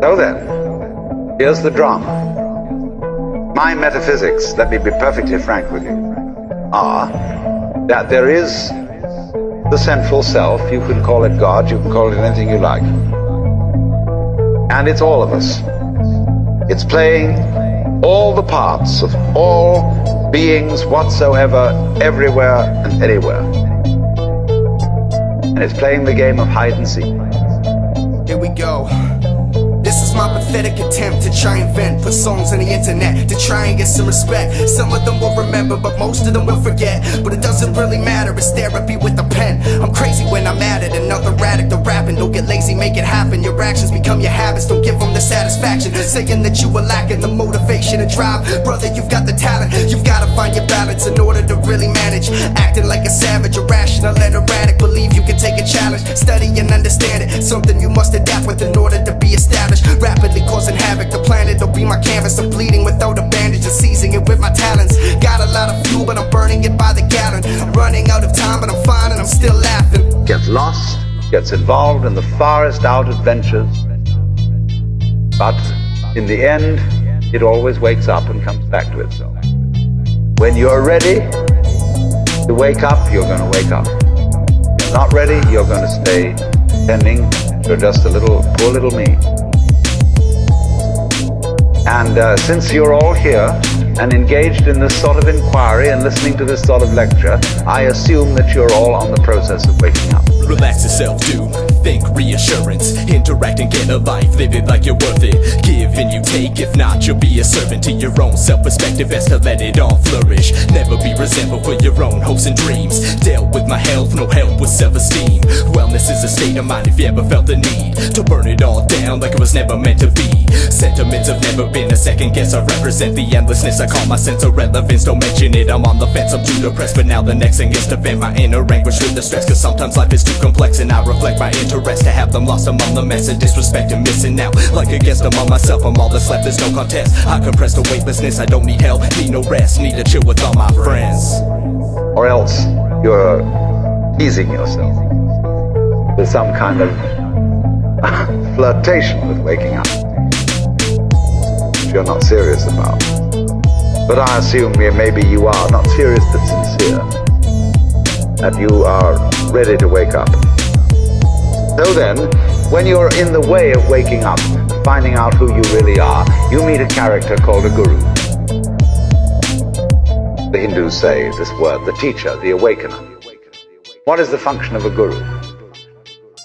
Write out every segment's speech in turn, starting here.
So then, here's the drama. My metaphysics, let me be perfectly frank with you, are that there is the central self. You can call it God, you can call it anything you like. And it's all of us. It's playing all the parts of all beings whatsoever, everywhere and anywhere. And it's playing the game of hide and seek. Here we go. This is my pathetic attempt to try and vent, put songs on the internet to try and get some respect. Some of them will remember, but most of them will forget. But it doesn't really matter, it's therapy with a pen. I'm crazy when I'm at it, another addict to rapping. Don't get lazy, make it happen. Your actions become your habits, don't give them the satisfaction. Saying that you were lacking the motivation and drive. Brother, you've got the talent, you've gotta find your balance in order to really manage. Acting like a savage, irrational and erratic. Believe you can take a challenge, study and understand it. Something you must adapt with in order to be established. Rapidly causing havoc, the planet will be my canvas. I'm bleeding without a bandage and seizing it with my talents. Got a lot of fuel, but I'm burning it by the gallon. I'm running out of time, but I'm fine and I'm still laughing. Gets lost, gets involved in the farthest out adventures, but in the end, it always wakes up and comes back to itself. When you're ready to wake up, you're going to wake up. If you're not ready, you're going to stay pretending you're just a poor little me. And since you're all here and engaged in this sort of inquiry and listening to this sort of lecture, I assume that you're all on the process of waking up. Relax yourself, do think reassurance. Interact and get a life, live it like you're worth it. Give and you take, if not you'll be a servant to your own self-perspective. Best to let it all flourish. Never be resentful for your own hopes and dreams. Dealt with my health, no help with self-esteem. Wellness is a state of mind if you ever felt the need to burn it all down like it was never meant to be. Sentiments have never been a second guess. I represent the endlessness, I call my sense of relevance. Don't mention it, I'm on the fence, I'm too depressed. But now the next thing is to vent my inner anguish with the stress. Cause sometimes life is too complex and I reflect my interest. To have them lost among the mess of disrespect and missing out. Like a guest among myself, I'm all that's left, there's no contest. I compress the weightlessness, I don't need help, need no rest. Need to chill with all my friends. Or else you're teasing yourself with some kind of flirtation with waking up, which you're not serious about. But I assume maybe you are not serious but sincere, that you are ready to wake up. So then, when you're in the way of waking up, finding out who you really are, you meet a character called a guru. The Hindus say this word, the teacher, the awakener. What is the function of a guru?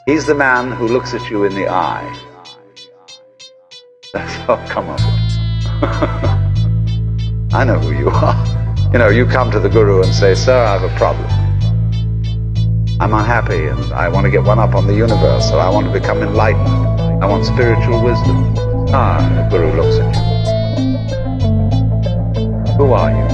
He's the man who looks at you in the eye. Oh, come on. I know who you are. You know, you come to the guru and say, sir, I have a problem. I'm unhappy and I want to get one up on the universe, or I want to become enlightened. I want spiritual wisdom. The guru looks at you. Who are you?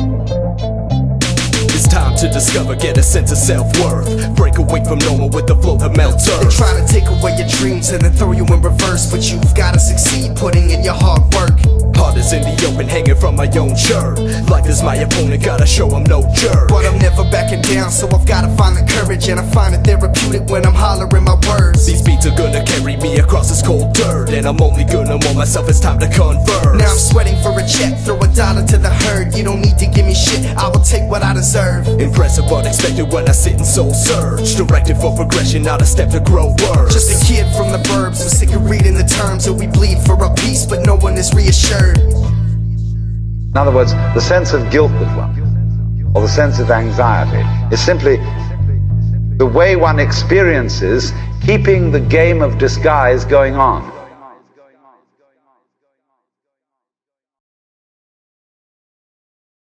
It's time to discover, get a sense of self-worth. Break away from normal with the flow that melts earth. They try to take away your dreams and then throw you in reverse, but you've gotta succeed putting in your hard work. Heart is in the open, hanging from my own shirt. Life is my opponent, gotta show him no jerk. But I'm never backing down, so I've gotta find the courage. And I find it therapeutic when I'm hollering my words. These beats are gonna carry me across this cold dirt, and I'm only gonna warn myself it's time to converse. Now I'm sweating for a check, throw $1 to the herd. You don't need to give me shit, I will take what I deserve. Impressive but expected when I sit and soul surge. Directed for progression, not a step to grow worse. Just a kid from the burbs who's sick of reading the terms, and we bleed for a peace, but no one is reassured. In other words, the sense of guilt that one, or the sense of anxiety, is simply the way one experiences keeping the game of disguise going on.